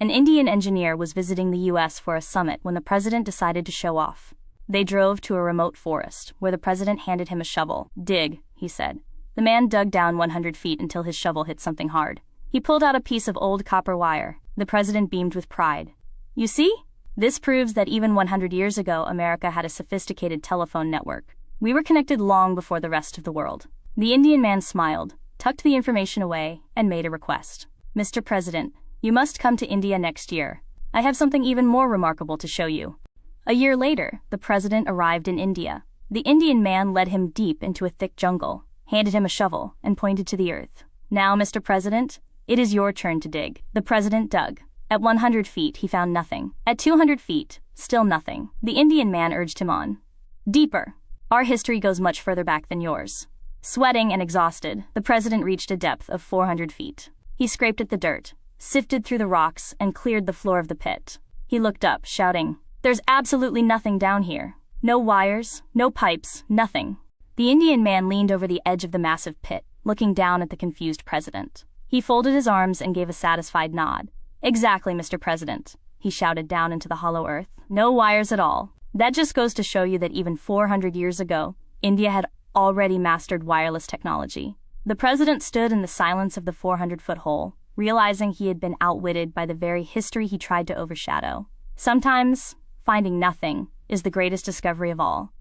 An Indian engineer was visiting the US for a summit when the president decided to show off. They drove to a remote forest, where the president handed him a shovel. "Dig," he said. The man dug down 100 feet until his shovel hit something hard. He pulled out a piece of old copper wire. The president beamed with pride. "You see? This proves that even 100 years ago, America had a sophisticated telephone network. We were connected long before the rest of the world." The Indian man smiled, tucked the information away, and made a request. "Mr. President, you must come to India next year. I have something even more remarkable to show you." A year later, the president arrived in India. The Indian man led him deep into a thick jungle, handed him a shovel, and pointed to the earth. "Now, Mr. President, it is your turn to dig." The president dug. At 100 feet, he found nothing. At 200 feet, still nothing. The Indian man urged him on. "Deeper. Our history goes much further back than yours." Sweating and exhausted, the president reached a depth of 400 feet. He scraped at the dirt, sifted through the rocks, and cleared the floor of the pit. He looked up, shouting, "There's absolutely nothing down here. No wires, no pipes, nothing." The Indian man leaned over the edge of the massive pit, looking down at the confused president. He folded his arms and gave a satisfied nod. "Exactly, Mr. President," he shouted down into the hollow earth. "No wires at all. That just goes to show you that even 400 years ago, India had already mastered wireless technology." The president stood in the silence of the 400-foot hole, realizing he had been outwitted by the very history he tried to overshadow. Sometimes, finding nothing is the greatest discovery of all.